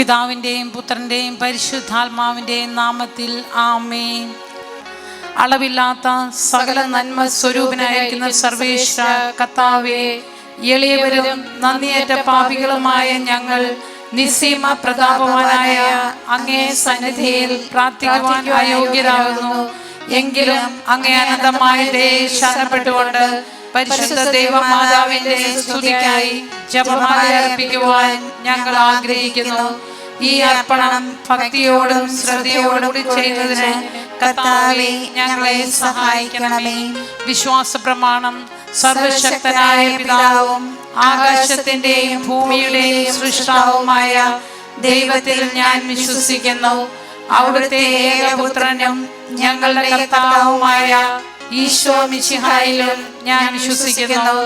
പിതാവിൻ്റെയും പുത്രൻ്റെയും പരിശുദ്ധാത്മാവിൻ്റെയും നാമത്തിൽ ആമേൻ. അളവില്ലാത്ത സകല നന്മ സ്വരൂപനായിരിക്കുന്ന സർവേശ്വര കർത്താവേ, എളിയവരും നന്ദിയേറ്റ പാപികളുമായ ഞങ്ങൾ നിസ്സീമ പ്രതാപവാനായ അങ്ങേ സന്നിധിയിൽ പ്രാർത്ഥിക്കുവാൻ അയോഗ്യരാകുന്നു. എങ്കിലും അങ്ങേ അനന്തമായ ദയയെ ശരണപ്പെട്ടുകൊണ്ട് പരിശുദ്ധ ദൈവമാതാവിന്റെ സ്തുതിക്കായി ജപമാല അർപ്പിക്കുവാൻ ഞങ്ങൾ ആഗ്രഹിക്കുന്നു. ഈ അർപ്പണം ഭക്തിയോടും ശ്രദ്ധയോടും ചെയ്യുന്നതിന് കർത്താവേ ഞങ്ങളെ സഹായിക്കണമേ. വിശ്വാസ പ്രമാണം. സർവശക്തനായ പിതാവും ആകാശത്തിന്റെയും ഭൂമിയുടെയും സൃഷ്ടാവുമായ ദൈവത്തിൽ ഞാൻ വിശ്വസിക്കുന്നു. അവിടുത്തെ ഏകപുത്രനും ഞങ്ങളുടെ കർത്താവുമായ ഈശോ മിശിഹായിലും ഞാൻ വിശ്വസിക്കുന്നു.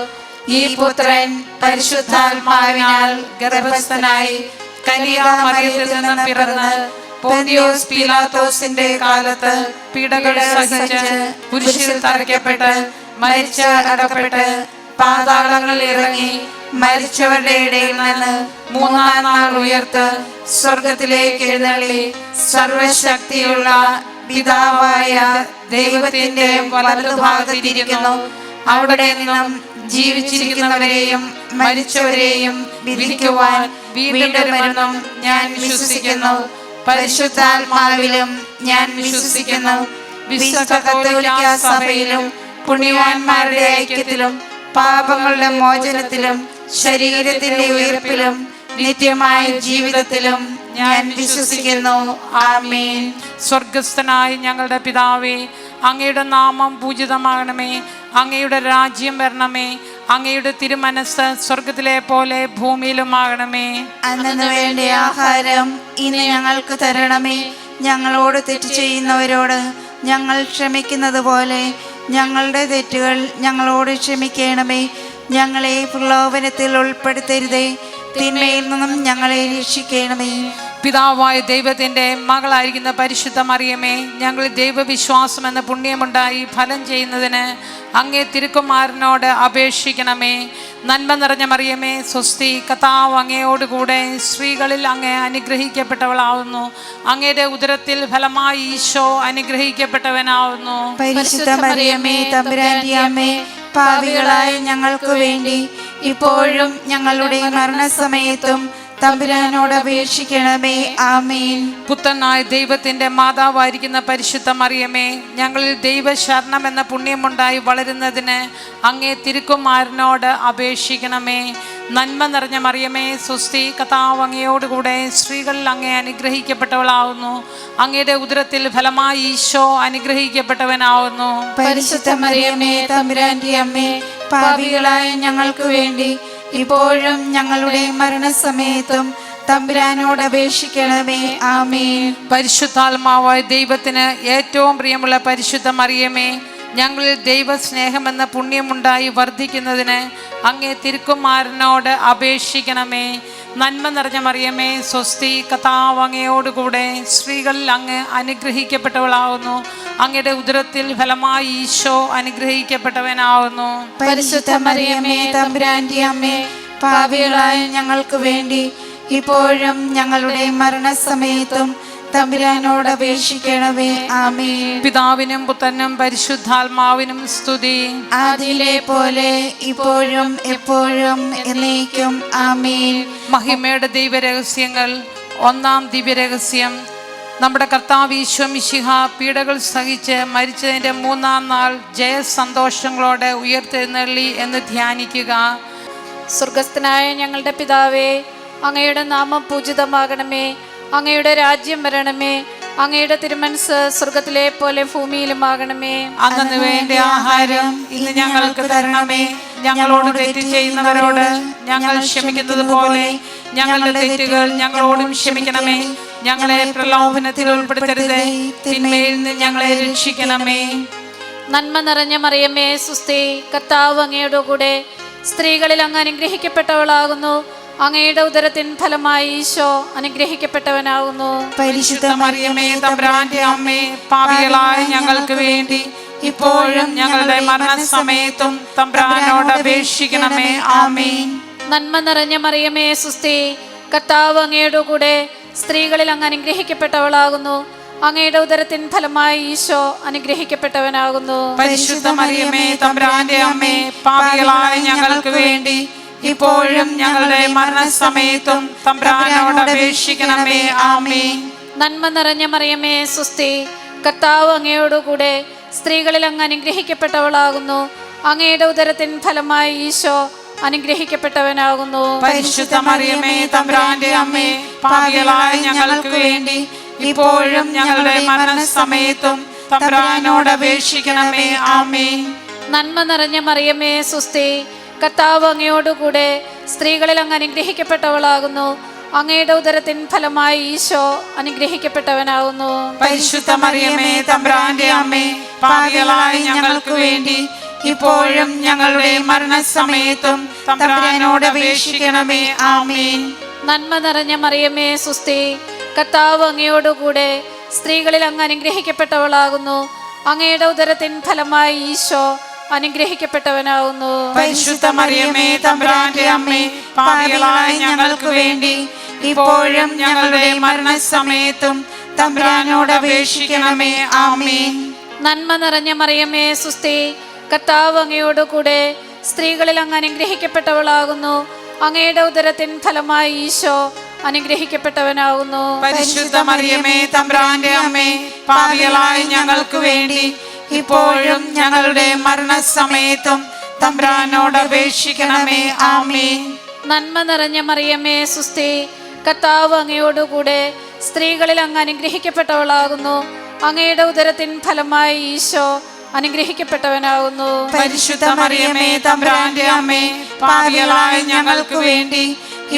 ഈ പുത്രൻ പരിശുദ്ധാത്മാവിനാൽ ഗർഭസ്ഥനായി കന്യകാമറിയത്തിൽ നിന്ന് പിറന്ന് പോന്തിയോസ് പീലാത്തോസിന്റെ കാലത്ത് പീഡകൾ സഹിച്ച് കുരിശിൽ തറയ്ക്കപ്പെട്ട് മരിച്ച് അടക്കപ്പെട്ട് പാതാളങ്ങളിൽ ഇറങ്ങി മരിച്ചവരുടെ ഇടയിൽ നിന്ന് മൂന്നാം നാൾ ഉയർത്ത് സ്വർഗത്തിലേക്ക് എഴുന്നള്ളി സർവശക്തിയുള്ള പിതാവായ ദൈവത്തിന്റെ വലതുഭാഗത്തിരിക്കുന്നു. അവിടെ നിന്നും ജീവിച്ചിരിക്കുന്നവരെയും മരിച്ചവരെയും വിധിക്കുവാൻ വീണ്ടും വരുമെന്നും ഞാൻ വിശ്വസിക്കുന്നു. പരിശുദ്ധാത്മാവിലും ഞാൻ വിശ്വസിക്കുന്നു. വിശുദ്ധ കത്തോലിക്ക സഭയിലും പുണ്യവാന്മാരുടെ ഐക്യത്തിലും പാപങ്ങളുടെ മോചനത്തിലും ശരീരത്തിന്റെ ഉയർപ്പിലും നിത്യമായ ജീവിതത്തിലും ഞാൻ വിശ്വസിക്കുന്നു. ആമേൻ. സ്വർഗസ്ഥനായ ഞങ്ങളുടെ പിതാവേ, അങ്ങയുടെ നാമം പൂജിതമാകണമേ. അങ്ങയുടെ രാജ്യം വരണമേ. അങ്ങയുടെ തിരുമനസ്സ് സ്വർഗത്തിലെ പോലെ ഭൂമിയിലുമാകണമേ. അന്നു വേണ്ട ആഹാരം ഇന്ന് ഞങ്ങൾക്ക് തരണമേ. ഞങ്ങളോട് തെറ്റ് ചെയ്യുന്നവരോട് ഞങ്ങൾ ക്ഷമിക്കുന്നത് പോലെ ഞങ്ങളുടെ തെറ്റുകൾ ഞങ്ങളോട് ക്ഷമിക്കണമേ. ഞങ്ങളെ പ്രലോഭനത്തിൽ ഉൾപ്പെടുത്തരുതേ, തിന്മയിൽ നിന്നും ഞങ്ങളെ രക്ഷിക്കണമേ. പിതാവായ ദൈവത്തിന്റെ മകളായിരിക്കുന്ന പരിശുദ്ധ മറിയമേ, ഞങ്ങൾ ദൈവവിശ്വാസം എന്ന പുണ്യമുണ്ടായി ഫലം ചെയ്യുന്നതിന് അങ്ങേ തിരുക്കുമാരനോട് അപേക്ഷിക്കണമേ. നന്മ നിറഞ്ഞ മറിയമേ, സ്വസ്തി, കർത്താവ് അങ്ങയോടുകൂടെ സ്ത്രീകളിൽ അങ്ങ് അനുഗ്രഹിക്കപ്പെട്ടവളാവുന്നു. അങ്ങയുടെ ഉദരത്തിൽ ഫലമായി ഈശോ അനുഗ്രഹിക്കപ്പെട്ടവനാവുന്നു. പരിശുദ്ധ മറിയമേ, തമ്പുരാന്റെ അമ്മേ, പാപികളായ ഞങ്ങൾക്ക് വേണ്ടി ഇപ്പോഴും ഞങ്ങളുടെ മരണസമയത്തും തമ്പുരാനോട് അപേക്ഷിക്കണമേ. ആമേൻ. പുത്രനായ ദൈവത്തിന്റെ മാതാവായിരിക്കുന്ന പരിശുദ്ധ മറിയമേ, ഞങ്ങളിൽ ദൈവശരണം എന്ന പുണ്യമുണ്ടായി വളരുന്നതിന് അങ്ങേ തിരുക്കുമാരനോട് അപേക്ഷിക്കണമേ. നന്മ നിറഞ്ഞ മറിയമേ, സ്വസ്തി, കർത്താവ് അങ്ങയോടുകൂടെ സ്ത്രീകളിൽ അങ്ങേ അനുഗ്രഹിക്കപ്പെട്ടവളാവുന്നു. അങ്ങയുടെ ഉദരത്തിൽ ഫലമായി ഈശോ അനുഗ്രഹിക്കപ്പെട്ടവനാവുന്നു. പരിശുദ്ധ മറിയമേ, തമ്പുരാന്റെ അമ്മേ, പാപികളായ ഞങ്ങൾക്ക് വേണ്ടി ഇപ്പോഴും ഞങ്ങളുടെ മരണസമയത്തും തമ്പുരാനോട് അപേക്ഷിക്കണമേ. ആമേൻ. പരിശുദ്ധാത്മാവായ ദൈവത്തിന് ഏറ്റവും പ്രിയമുള്ള പരിശുദ്ധ മറിയമേ, ഞങ്ങളിൽ ദൈവസ്നേഹമെന്ന പുണ്യമുണ്ടായി വർദ്ധിക്കുന്നതിന് അങ്ങേ തിരുക്കുമാരനോട് അപേക്ഷിക്കണമേ. നന്മ നിറഞ്ഞ മറിയമേ, സ്വസ്തി, കർത്താവ് അങ്ങയോടുകൂടെ സ്ത്രീകളിൽ അങ്ങ് അനുഗ്രഹിക്കപ്പെട്ടവളാവുന്നു. അങ്ങയുടെ ഉദരത്തിൽ ഫലമായി ഈശോ അനുഗ്രഹിക്കപ്പെട്ടവനാവുന്നു. പരിശുദ്ധ മറിയമേ, തമ്പുരാന്റെ അമ്മേ, പാപികളായ ഞങ്ങൾക്ക് വേണ്ടി ഇപ്പോഴും ഞങ്ങളുടെ മരണസമയത്തും തമ്പുരാനോട് അപേക്ഷിക്കണമേ. ആമേൻ. പിതാവിനും പുത്രനും പരിശുദ്ധാത്മാവിനും സ്തുതി. ആദിയിലെ പോലെ ഇപ്പോഴും എപ്പോഴും എന്നേക്കും. ആമേൻ. മഹിമയുടെ ദൈവരഹസ്യങ്ങൾ. ഒന്നാം ദിവ്യരഹസ്യം. നമ്മുടെ കർത്താവ് ഈശോ മിശിഹ പീഡകൾ സഹിച്ച് മരിച്ചതിൻ്റെ മൂന്നാം നാൾ ജയസന്തോഷങ്ങളോടെ ഉയർത്തെഴുന്നള്ളി എന്ന് ധ്യാനിക്കുക. സ്വർഗസ്ഥനായ ഞങ്ങളുടെ പിതാവേ, അങ്ങയുടെ നാമം പൂജിതമാകണമേ. അങ്ങയുടെ രാജ്യം വരണമേ. അങ്ങയുടെ തിരുമനസ്സ് സ്വർഗത്തിലെ പോലെ ഭൂമിയിലുമാകണമേ. അന്നു വേണ്ട ആഹാരം ഇന്ന് ഞങ്ങൾക്ക് തരണമേ. ഞങ്ങളോട് തെറ്റ് ചെയ്യുന്നവരോട് ഞങ്ങൾ ക്ഷമിക്കുന്നത് പോലെ ഞങ്ങളുടെ തെറ്റുകൾ ഞങ്ങളോടും ക്ഷമിക്കണമേ. ഞങ്ങളെ പ്രലോഭനത്തിൽ ഉൾപ്പെടുത്തരുതേ, തിന്മയിൽ നിന്ന് ഞങ്ങളെ രക്ഷിക്കണമേ. നന്മ നിറഞ്ഞ മറിയമേ, സുസ്ഥി, കർത്താവ് അങ്ങയുടെ കൂടെ സ്ത്രീകളിൽ അങ്ങ് അനുഗ്രഹിക്കപ്പെട്ടവളാകുന്നു. അങ്ങയുടെ ഉദരത്തിൻ ഫലമായി ഈശോ അനുഗ്രഹിക്കപ്പെട്ടവനാകുന്നു. പരിശുദ്ധ മറിയമേ, തമ്പുരാന്റെ അമ്മേ, പാപികളായ ഞങ്ങൾക്ക് വേണ്ടി ഇപ്പോഴും ഞങ്ങളുടെ മരണസമയത്തും തമ്പുരാനോട് അപേക്ഷിക്കണമേ. ആമേൻ. നന്മ നിറഞ്ഞ മറിയമേ, സുസ്ഥി, കർത്താവ് അങ്ങയുടെ കൂടെ സ്ത്രീകളിൽ അങ്ങ് അനുഗ്രഹിക്കപ്പെട്ടവളാകുന്നു. അങ്ങയുടെ ഉദരത്തിൻ ഫലമായി ഈശോ അനുഗ്രഹിക്കപ്പെട്ടവനാകുന്നു. പരിശുദ്ധ മറിയമേ തമ്പുരാന്റെ അമ്മേ, പാപികളായ ഞങ്ങൾക്ക് വേണ്ടി ഇപ്പോഴും ഞങ്ങളുടെ മരണസമയത്തും തമ്പുരാനോട് അപേക്ഷിക്കണമേ. ആമേൻ. നന്മ നിറഞ്ഞ മറിയമേ സുസ്തി, കർത്താവ് അങ്ങയോടുകൂടെ സ്ത്രീകളിൽ അങ്ങ് അനുഗ്രഹിക്കപ്പെട്ടവളാകുന്നു. അങ്ങയുടെ ഉദരത്തിൻ ഫലമായി ഈശോ അനുഗ്രഹിക്കപ്പെട്ടവനാകുന്നു. പരിശുദ്ധ മറിയമേ തമ്പുരാന്റെ അമ്മേ, പാപികളായ ഞങ്ങൾക്ക് വേണ്ടി ഇപ്പോഴും ഞങ്ങളുടെ മരണസമയത്തും തമ്പുരാനോട് അപേക്ഷിക്കണമേ. ആമേൻ. നന്മ നിറഞ്ഞ മറിയമേ സുസ്തി, കർത്താവ് അങ്ങയോടുകൂടെ സ്ത്രീകളിൽ അങ്ങ് അനുഗ്രഹിക്കപ്പെട്ടവളാകുന്നു. അങ്ങയുടെ ഉദരത്തിൻ ഫലമായി ഈശോ അനുഗ്രഹിക്കപ്പെട്ടവനാകുന്നു. പരിശുദ്ധ മറിയമേ തമ്പുരാന്റെ അമ്മേ, പാപികളായ ഞങ്ങൾക്ക് വേണ്ടി ഇപ്പോഴും ഞങ്ങളുടെ മരണസമയത്തും തമ്പുരാനോട് അപേക്ഷിക്കണമേ. ആമേൻ. നന്മ നിറഞ്ഞ മറിയമേ സുസ്തി, കർത്താവ് അങ്ങയോടുകൂടെ സ്ത്രീകളിൽ അങ്ങ് അനുഗ്രഹിക്കപ്പെട്ടവളാകുന്നു. അങ്ങയുടെ ഉദരത്തിൻ ഫലമായി ഈശോ അനുഗ്രഹിക്കപ്പെട്ടവനാകുന്നു. പരിശുദ്ധ മറിയമേ തമ്പുരാന്റെ അമ്മേ, പാപികളായ ഞങ്ങൾക്ക് വേണ്ടി ഇപ്പോഴും ഞങ്ങളുടെ മരണസമയത്തും തമ്പുരാനോട് അപേക്ഷിക്കണമേ. ആമേൻ. നന്മ നിറഞ്ഞ മറിയമേ സുസ്തി, കർത്താവ് അങ്ങയോടുകൂടെ സ്ത്രീകളിൽ അങ്ങ് അനുഗ്രഹിക്കപ്പെട്ടവളാകുന്നു. അങ്ങയുടെ ഉദരത്തിൻ ഫലമായി ഈശോ അനുഗ്രഹിക്കപ്പെട്ടവനാകുന്നു. പരിശുദ്ധ മറിയമേ തമ്പുരാന്റെ അമ്മേ, പാപികളായ ഞങ്ങൾക്ക് വേണ്ടി ഇപ്പോഴും ഞങ്ങളുടെ മരണസമയത്തും തമ്പുരാനോട് അപേക്ഷിക്കണമേ. ആമേൻ. നന്മ നിറഞ്ഞ മറിയമേ സുസ്തി, കർത്താവ് അങ്ങയോടുകൂടെ സ്ത്രീകളിൽ അങ്ങ് അനുഗ്രഹിക്കപ്പെട്ടവളാകുന്നു. അങ്ങയുടെ ഉദരത്തിൻ ഫലമായി ഈശോ അനുഗ്രഹിക്കപ്പെട്ടവനാകുന്നു. പരിശുദ്ധ മറിയമേ തമ്പുരാന്റെ അമ്മേ, പാപികളായ ഞങ്ങൾക്ക് വേണ്ടി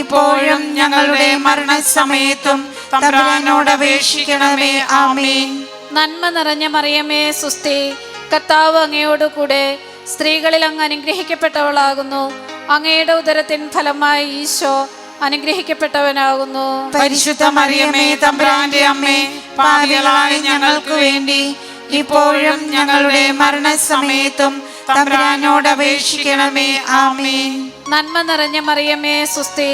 ഇപ്പോഴും ഞങ്ങളുടെ മരണസമയത്തും തമ്പുരാനോട് അപേക്ഷിക്കണമേ. ആമേൻ. നന്മ നിറഞ്ഞ മറിയമേ സുസ്തി, കർത്താവ് അങ്ങയോടുകൂടെ സ്ത്രീകളിൽ അങ്ങ് അനുഗ്രഹിക്കപ്പെട്ടവളാകുന്നു. അങ്ങയുടെ ഉദരത്തിൻ ഫലമായി ഈശോ അനുഗ്രഹിക്കപ്പെട്ടവനാകുന്നു. പരിശുദ്ധ മറിയമേ തമ്പുരാന്റെ അമ്മേ, പാപികളായ ഞങ്ങൾക്ക് വേണ്ടി ഇപ്പോഴും ഞങ്ങളുടെ മരണസമയത്തും തമ്പുരാനോട് അപേക്ഷിക്കണമേ. ആമേൻ. നന്മ നിറഞ്ഞ മറിയമേ സുസ്തി,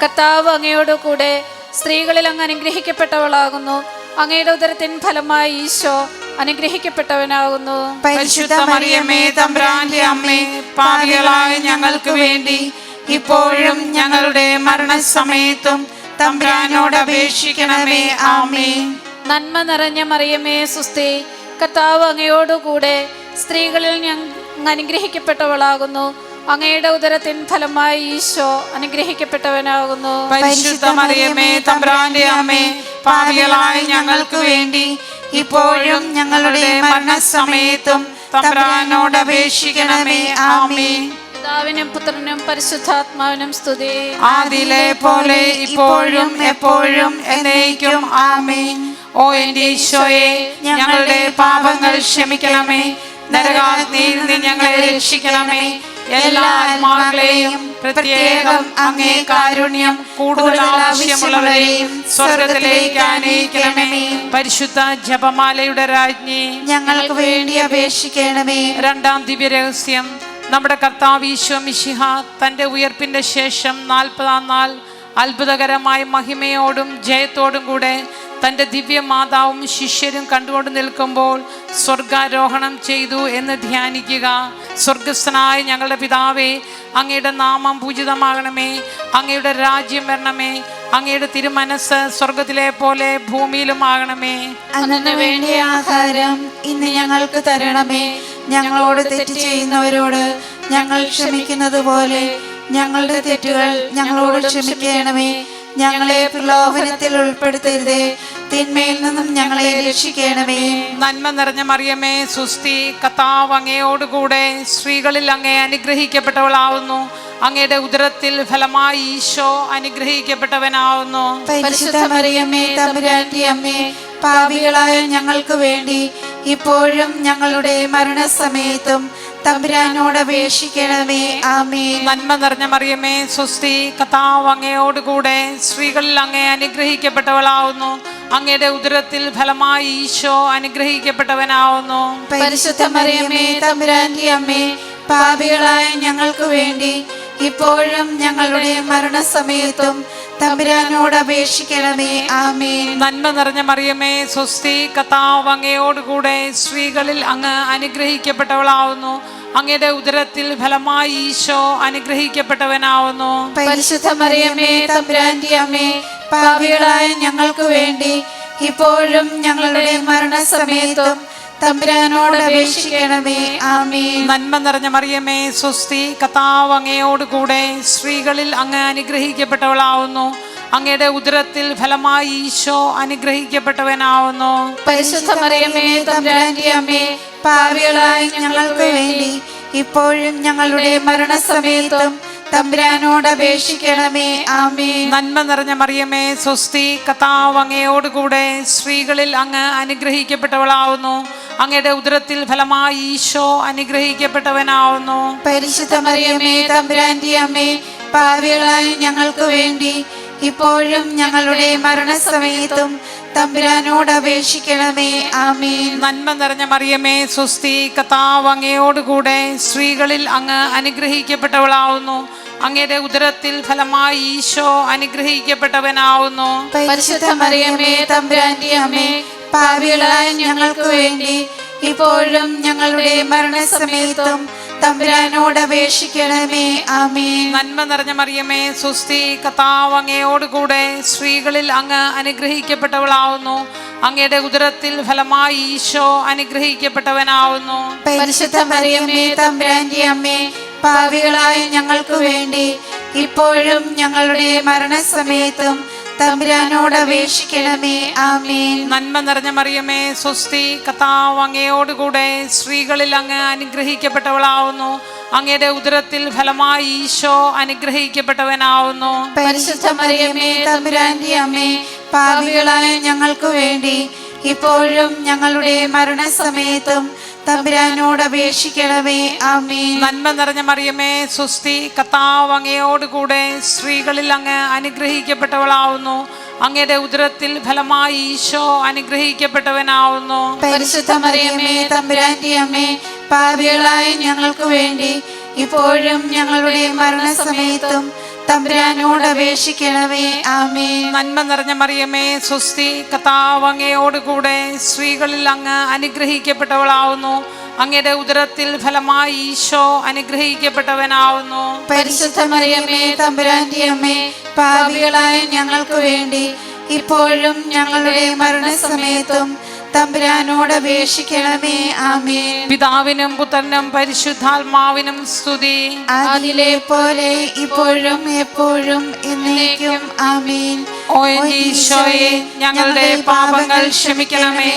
കർത്താവ് അങ്ങയോടുകൂടെ സ്ത്രീകളിൽ അങ്ങ് അനുഗ്രഹിക്കപ്പെട്ടവളാകുന്നു. അങ്ങയുടെ ഉദരത്തിൻ ഫലമായി ഈശോ അനുഗ്രഹിക്കപ്പെട്ടവനാകുന്നു. പരിശുദ്ധ മറിയമേ തമ്പുരാന്റെ അമ്മേ, പാപികളായ ഞങ്ങൾക്ക് വേണ്ടി ഇപ്പോഴും ഞങ്ങളുടെ മരണസമയത്തും തമ്പുരാനോട് അപേക്ഷിക്കണമേ. ആമേൻ. നന്മ നിറഞ്ഞ മറിയമേ സുസ്തി, കർത്താവ് അങ്ങയോടുകൂടെ സ്ത്രീകളിൽ അങ്ങ് അനുഗ്രഹിക്കപ്പെട്ടവളാകുന്നു. അങ്ങയുടെ ഉദരത്തിൻ ഫലമായി ഈശോ അനുഗ്രഹിക്കപ്പെട്ടവനാകുന്നു. പരിശുദ്ധ മറിയമേ തമ്പുരാന്റെ അമ്മേ, പാപികളായ ഞങ്ങൾക്ക് വേണ്ടി ഇപ്പോഴും ഞങ്ങളുടെ മരണസമയത്തും തമ്പുരാനോട് അപേക്ഷിക്കണമേ. ആമേൻ. പിതാവിനും പുത്രനും പരിശുദ്ധാത്മാവിനും സ്തുതി. ആദിയിലെ പോലെ ഇപ്പോഴും എപ്പോഴും എന്നേക്കും. ആമേൻ. ഓ എന്റെ ഈശോയെ, ഞങ്ങളുടെ പാപങ്ങൾ ക്ഷമിക്കണമേ. നരകാഗ്നിയിൽ നിന്ന് ഞങ്ങളെ രക്ഷിക്കണമേ. എല്ലാ ആത്മാക്കളെയും പ്രത്യേകം അങ്ങേ കാരുണ്യം കൂടുതൽ ആവശ്യമുള്ളവരെയും സ്വർഗത്തിലേക്ക് ആനയിക്കണമേ. പരിശുദ്ധ ജപമാലയുടെ രാജ്ഞി, ഞങ്ങൾക്ക് വേണ്ടി അപേക്ഷിക്കണമേ. രണ്ടാം ദിവ്യരഹസ്യം. നമ്മുടെ കർത്താവ് ഈശോ മിശിഹ തൻ്റെ ഉയർപ്പിൻ്റെ ശേഷം 40-ാം നാൾ അത്ഭുതകരമായ മഹിമയോടും ജയത്തോടും കൂടെ തൻ്റെ ദിവ്യമാതാവും ശിഷ്യരും കണ്ടുകൊണ്ട് നിൽക്കുമ്പോൾ സ്വർഗാരോഹണം ചെയ്തു എന്ന് ധ്യാനിക്കുക. സ്വർഗസ്ഥനായ ഞങ്ങളുടെ പിതാവേ, അങ്ങയുടെ നാമം പൂജിതമാകണമേ. അങ്ങയുടെ രാജ്യം വരണമേ. അങ്ങയുടെ തിരുമനസ് സ്വർഗത്തിലെ പോലെ ഭൂമിയിലും ആകണമേ. അന്നു വേണ്ടിയ ആഹാരം ഇന്ന് ഞങ്ങൾക്ക് തരണമേ. ഞങ്ങളോട് തെറ്റ് ചെയ്യുന്നവരോട് ഞങ്ങൾ ക്ഷമിക്കുന്നത് പോലെ ഞങ്ങളുടെ തെറ്റുകൾ ഞങ്ങളോട് ക്ഷമിക്കണമേ. ഞങ്ങളെ പ്രലോഭനത്തിൽ ഉൾപ്പെടുത്തരുതേ, തിന്മയിൽ നിന്നും ഞങ്ങളെ രക്ഷിക്കണമേ. നന്മ നിറഞ്ഞ മറിയമേ സുസ്തി, കർത്താവ് അങ്ങയോടുകൂടെ സ്ത്രീകളിൽ അങ്ങേ അനുഗ്രഹിക്കപ്പെട്ടവളാവുന്നു. അങ്ങയുടെ ഉദരത്തിൽ ഫലമായി ഈശോ അനുഗ്രഹിക്കപ്പെട്ടവനാവുന്നു. പരിശുദ്ധ മറിയമേ തമ്പുരാന്റെ അമ്മേ, പാപികളായ ഞങ്ങൾക്ക് വേണ്ടി ഇപ്പോഴും ഞങ്ങളുടെ മരണസമയത്തും തമ്പുരാനോട് അപേക്ഷിക്കണമേ. ആമേൻ. നന്മ നിറഞ്ഞ മറിയമേ സുസ്തി, കർത്താവ് അങ്ങയോടുകൂടെ സ്ത്രീകളിൽ അങ്ങേ അനുഗ്രഹിക്കപ്പെട്ടവളാവുന്നു. അങ്ങയുടെ ഉദരത്തിൽ ഫലമായി ഈശോ അനുഗ്രഹിക്കപ്പെട്ടവനാവുന്നു. പരിശുദ്ധ മറിയമേ തമ്പുരാന്റെ അമ്മേ, പാപികളായ ഞങ്ങൾക്ക് വേണ്ടി ഇപ്പോഴും ഞങ്ങളുടെ മരണസമയത്തും തമ്പുരാനോട് അപേക്ഷിക്കണമേ. ആമേൻ. നന്മ നിറഞ്ഞ മറിയമേ സ്വസ്തി, കർത്താവ് അങ്ങയോടുകൂടെ സ്ത്രീകളിൽ അങ്ങ് അനുഗ്രഹിക്കപ്പെട്ടവളാവുന്നു. അങ്ങയുടെ ഉദരത്തിൽ ഫലമായി ഈശോ അനുഗ്രഹിക്കപ്പെട്ടവനാവുന്നു. പരിശുദ്ധ മറിയമേ തമ്പുരാന്റെ അമ്മേ, പാപികളായ ഞങ്ങൾക്ക് വേണ്ടി ഇപ്പോഴും ഞങ്ങളുടെ മരണസമയത്തും തമ്പുരാനോട് അപേക്ഷിക്കണമേ. ആമേൻ. നന്മ നിറഞ്ഞ മറിയമേ സ്വസ്തി, കർത്താവ് അങ്ങയോടുകൂടെ സ്ത്രീകളിൽ അങ്ങ് അനുഗ്രഹിക്കപ്പെട്ടവളാവുന്നു. അങ്ങയുടെ ഉദരത്തിൽ ഫലമായി ഈശോ അനുഗ്രഹിക്കപ്പെട്ടവനാവുന്നു. പരിശുദ്ധ മറിയമേ തമ്പുരാന്റെ അമ്മേ, പാപികളായ ഞങ്ങൾക്ക് വേണ്ടി ഇപ്പോഴും ഞങ്ങളുടെ മരണസമയത്തും തമ്പുരാനോട് അപേക്ഷിക്കണമേ. ആമേൻ. നന്മ നിറഞ്ഞ മറിയമേ സ്വസ്തി, കർത്താവ് അങ്ങയോടുകൂടെ സ്ത്രീകളിൽ അങ്ങ് അനുഗ്രഹിക്കപ്പെട്ടവളാവുന്നു. അങ്ങയുടെ ഉദരത്തിൽ ഫലമായി ഈശോ അനുഗ്രഹിക്കപ്പെട്ടവനാവുന്നു. പരിശുദ്ധ മറിയമേ തമ്പുരാന്റെ അമ്മേ, പാപികളായ ഞങ്ങൾക്ക് വേണ്ടി ഇപ്പോഴും ഞങ്ങളുടെ മരണസമയത്തും തമ്പുരാനോട് അപേക്ഷിക്കണമേ. ആമേൻ. നന്മ നിറഞ്ഞ മറിയമേ സ്വസ്തി, കർത്താവ് അങ്ങയോടുകൂടെ സ്ത്രീകളിൽ അങ്ങ് അനുഗ്രഹിക്കപ്പെട്ടവളാവുന്നു. അങ്ങയുടെ ഉദരത്തിൽ ഫലമായി ഈശോ അനുഗ്രഹിക്കപ്പെട്ടവനാവുന്നു. പരിശുദ്ധ മറിയമേ തമ്പുരാന്റെ അമ്മേ, പാപികളായ ഞങ്ങൾക്ക് വേണ്ടി ഇപ്പോഴും ഞങ്ങളുടെ മരണസമയത്തും തമ്പുരാനോട് അപേക്ഷിക്കണമേ. ആമേൻ. നന്മ നിറഞ്ഞ മറിയമേ സ്വസ്തി, കർത്താവ് അങ്ങയോടുകൂടെ സ്ത്രീകളിൽ അങ്ങ് അനുഗ്രഹിക്കപ്പെട്ടവളാവുന്നു. അങ്ങയുടെ ഉദരത്തിൽ ഫലമായി ഈശോ അനുഗ്രഹിക്കപ്പെട്ടവനാവുന്നു. പരിശുദ്ധ മറിയമേ തമ്പുരാന്റെ അമ്മേ, പാപികളായ ഞങ്ങൾക്ക് വേണ്ടി ഇപ്പോഴും ഞങ്ങളുടെ മരണസമയത്തും തമ്പുരാനോട് അപേക്ഷിക്കണമേ. ആമേൻ. നന്മ നിറഞ്ഞ മറിയമേ സ്വസ്തി, കർത്താവ് അങ്ങയോടുകൂടെ സ്ത്രീകളിൽ അങ്ങ് അനുഗ്രഹിക്കപ്പെട്ടവളാവുന്നു. അങ്ങയുടെ ഉദരത്തിൽ ഫലമായി ഈശോ അനുഗ്രഹിക്കപ്പെട്ടവനാവുന്നു. പരിശുദ്ധ മറിയമേ തമ്പുരാന്റെ അമ്മേ, പാപികളായ ഞങ്ങൾക്ക് വേണ്ടി ഇപ്പോഴും ഞങ്ങളുടെ മരണസമയത്തും തമ്പുരാനോട് അപേക്ഷിക്കണമേ. ആമേൻ. നന്മ നിറഞ്ഞ മറിയമേ സ്വസ്തി, കർത്താവ് അങ്ങയോടുകൂടെ സ്ത്രീകളിൽ അങ്ങ് അനുഗ്രഹിക്കപ്പെട്ടവളാവുന്നു. അങ്ങയുടെ ഉദരത്തിൽ ഫലമായി ഈശോ അനുഗ്രഹിക്കപ്പെട്ടവനാവുന്നു. പരിശുദ്ധ മറിയമേ തമ്പുരാന്റെ അമ്മേ, പാപികളായ ഞങ്ങൾക്ക് വേണ്ടി ഇപ്പോഴും ഞങ്ങളുടെ മരണസമയത്തും തമ്പുരാനോട് അപേക്ഷിക്കണമേ. ആമേൻ. നന്മ നിറഞ്ഞ മറിയമേ സ്വസ്തി, കർത്താവ് അങ്ങയോടുകൂടെ സ്ത്രീകളിൽ അങ്ങ് അനുഗ്രഹിക്കപ്പെട്ടവളാവുന്നു. അങ്ങയുടെ ഉദരത്തിൽ ഫലമായി ഈശോ അനുഗ്രഹിക്കപ്പെട്ടവനാവുന്നു. പരിശുദ്ധ മറിയമേ തമ്പുരാന്റെ അമ്മേ, പാപികളായ ഞങ്ങൾക്ക് വേണ്ടി ഇപ്പോഴും ഞങ്ങളുടെ മരണസമയത്തും തമ്പുരാനോട് അപേക്ഷിക്കണമേ. ആമേൻ. പിതാവിനും പുത്രനും പരിശുദ്ധാത്മാവിനും സ്തുതി. അതിലെ പോലെ ഇപ്പോഴും എപ്പോഴും എന്നേക്കും. ആമേൻ. ഓ എന്റെ ഈശോയെ, ഞങ്ങളുടെ പാപങ്ങൾ ക്ഷമിക്കണമേ.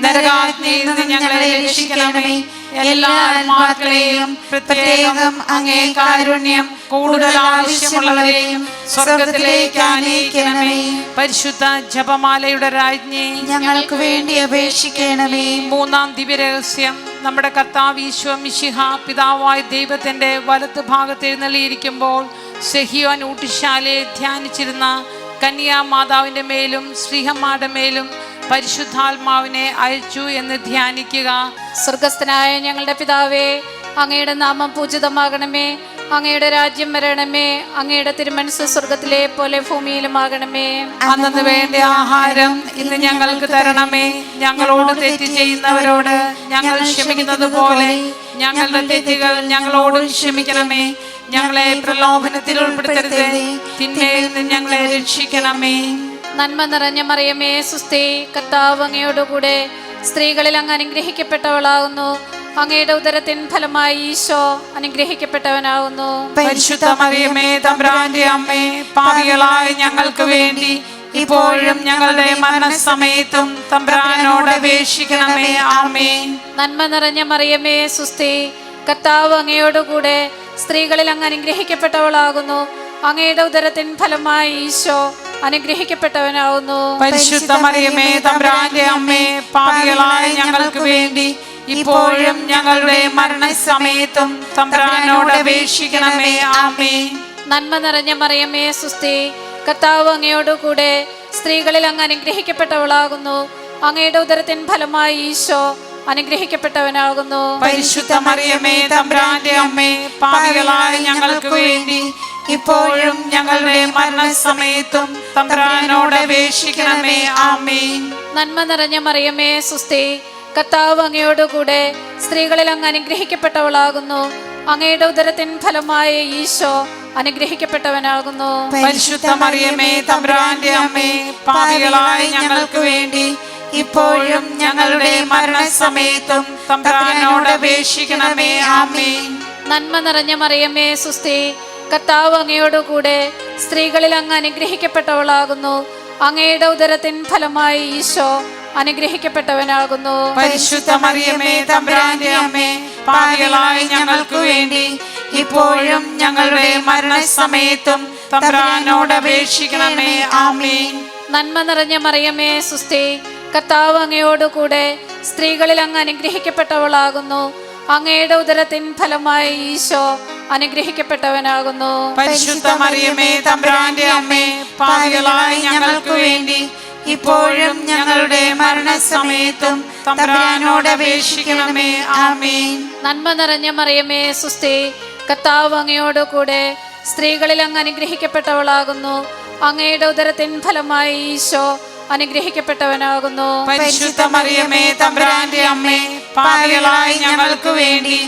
നരകാഗ്നിയിൽ നിന്ന് ഞങ്ങളെ രക്ഷിക്കണമേ. എല്ലാ ആത്മാക്കളെയും പ്രത്യേകം അങ്ങേ കാരുണ്യം കൂടുതൽ ആവശ്യമുള്ളവരെയും സ്വർഗത്തിലേക്ക് ആനയിക്കണമേ. പരിശുദ്ധ ജപമാലയുടെ രാജ്ഞി, ഞങ്ങൾക്ക് വേണ്ടി അപേക്ഷിക്കണമേ. മൂന്നാം ദിവ്യരഹസ്യം. നമ്മുടെ കർത്താവ് ഈശോ മിശിഹ പിതാവായ ദൈവത്തിന്റെ വലത്ത് ഭാഗത്ത് എഴുന്നള്ളിയിരിക്കുമ്പോൾ സെഹിയോൻ ഊട്ടിശാലയെ ധ്യാനിച്ചിരുന്ന കന്യാമാതാവിന്റെ മേലും ശ്രീഹന്മാരുടെ മേലും പരിശുദ്ധാത്മാവിനെ അയച്ചു എന്ന് ധ്യാനിക്കുക. സ്വർഗസ്ഥനായ ഞങ്ങളുടെ പിതാവേ, അങ്ങയുടെ നാമം പൂജിതമാകണമേ. അങ്ങയുടെ രാജ്യം വരണമേ. അങ്ങയുടെ തിരുമനസ്സ് സ്വർഗത്തിലെ പോലെ ഭൂമിയിലുമാകണമേ. അന്നു വേണ്ട ആഹാരം ഇന്ന് ഞങ്ങൾക്ക് തരണമേ. ഞങ്ങളോട് തെറ്റ് ചെയ്യുന്നവരോട് ഞങ്ങൾ ക്ഷമിക്കുന്നത് പോലെ ഞങ്ങളുടെ തെറ്റുകൾ ഞങ്ങളോടും ക്ഷമിക്കണമേ. ഞങ്ങളെ പ്രലോഭനത്തിൽ ഉൾപ്പെടുത്തരുത്, തിന്മയിൽ നിന്ന് ഞങ്ങളെ രക്ഷിക്കണമേ. നന്മ നിറഞ്ഞ മറിയമേ സുസ്തി, കർത്താവ് അങ്ങയോടുകൂടെ സ്ത്രീകളിൽ അങ്ങ് അനുഗ്രഹിക്കപ്പെട്ടവളാകുന്നു. അങ്ങയുടെ ഉദരത്തിൻ ഫലമായി ഈശോ അനുഗ്രഹിക്കപ്പെട്ടവനാകുന്നു. പരിശുദ്ധ മറിയമേ തമ്പുരാന്റെ അമ്മേ, പാപികളായ ഞങ്ങൾക്ക് വേണ്ടി ഇപ്പോഴും ഞങ്ങളുടെ മരണസമയത്തും തമ്പുരാനോട് അപേക്ഷിക്കണമേ. ആമേൻ. നന്മ നിറഞ്ഞ മറിയമേ സുസ്തി, കർത്താവ് അങ്ങയോടുകൂടെ സ്ത്രീകളിൽ അങ്ങ് അനുഗ്രഹിക്കപ്പെട്ടവളാകുന്നു. അങ്ങയുടെ ഉദരത്തിൻ ഫലമായി ഈശോ അനുഗ്രഹിക്കപ്പെട്ടവനാകുന്നു. പരിശുദ്ധ മറിയമേ തമ്പുരാന്റെ അമ്മേ, പാപികളായ ഞങ്ങൾക്ക് വേണ്ടി ഇപ്പോഴും ഞങ്ങളുടെ മരണസമയത്തും തമ്പുരാനോട് അപേക്ഷിക്കണമേ. ആമേൻ. നന്മ നിറഞ്ഞ മറിയമേ സുസ്തി, കർത്താവ് അങ്ങയോടുകൂടെ സ്ത്രീകളിൽ അങ്ങ് അനുഗ്രഹിക്കപ്പെട്ടവളാകുന്നു. അങ്ങയുടെ ഉദരത്തിൻ ഫലമായി ഈശോ അനുഗ്രഹിക്കപ്പെട്ടവനാകുന്നു. പരിശുദ്ധ മറിയമേ തമ്പുരാന്റെ അമ്മേ, പാപികളായ ഞങ്ങൾക്ക് വേണ്ടി ഇപ്പോഴും ഞങ്ങളുടെ മരണസമയത്തും തമ്പുരാനോട് അപേക്ഷിക്കണമേ. ആമേൻ. നന്മ നിറഞ്ഞ മറിയമേ സുസ്തി, കർത്താവ് അങ്ങയോടുകൂടെ സ്ത്രീകളിൽ അങ്ങ് അനുഗ്രഹിക്കപ്പെട്ടവളാകുന്നു. അങ്ങയുടെ ഉദരത്തിൻ ഫലമായ ഈശോ അനുഗ്രഹിക്കപ്പെട്ടവനാകുന്നു. പരിശുദ്ധ മറിയമേ തമ്പുരാന്റെ അമ്മേ, പാപികളായ ഞങ്ങൾക്ക് വേണ്ടി ഇപ്പോഴും ഞങ്ങളുടെ മരണസമയത്തും തമ്പുരാനോട് അപേക്ഷിക്കണമേ. ആമേൻ. നന്മ നിറഞ്ഞ മറിയമേ സുസ്തി, കർത്താവ് അങ്ങയോടുകൂടെ സ്ത്രീകളിൽ അങ്ങ് അനുഗ്രഹിക്കപ്പെട്ടവളാകുന്നു. അങ്ങയുടെ ഉദരത്തിൻ ഫലമായ ഈശോ അനുഗ്രഹിക്കപ്പെട്ടവനാകുന്നു. പരിശുദ്ധ മറിയമേ തമ്പുരാന്റെ അമ്മേ, പാപികളായ ഞങ്ങൾക്ക് വേണ്ടി ഇപ്പോഴും ഞങ്ങളുടെ മരണസമയത്തും തമ്പുരാനോട് അപേക്ഷിക്കണമേ. ആമേൻ. നന്മ നിറഞ്ഞ മറിയമേ സുസ്തി, കർത്താവ് അങ്ങയോടുകൂടെ സ്ത്രീകളിൽ അങ്ങ് അനുഗ്രഹിക്കപ്പെട്ടവളാകുന്നു. അങ്ങയുടെ ഉദരത്തിൻ ഫലമായ ഈശോ അനുഗ്രഹിക്കപ്പെട്ടവനാകുന്നു. പരിശുദ്ധ മറിയമേ തമ്പുരാന്റെ അമ്മേ, പാപികളായ ഞങ്ങൾക്ക് വേണ്ടി ഇപ്പോഴും ഞങ്ങളുടെ മരണസമയത്തും തമ്പുരാനോട് അപേക്ഷിക്കണമേ. ആമേൻ. നന്മ നിറഞ്ഞ മറിയമേ സുസ്തി, കർത്താവ് അങ്ങയോടുകൂടെ സ്ത്രീകളിൽ അങ്ങ് അനുഗ്രഹിക്കപ്പെട്ടവളാകുന്നു. അങ്ങയുടെ ഉദരത്തിൻ ഫലമായ ഈശോ അനുഗ്രഹിക്കപ്പെട്ടവനാകുന്നു. പരിശുദ്ധ മറിയമേ തമ്പുരാന്റെ അമ്മേ, പാപികളായ ഞങ്ങൾക്ക് വേണ്ടി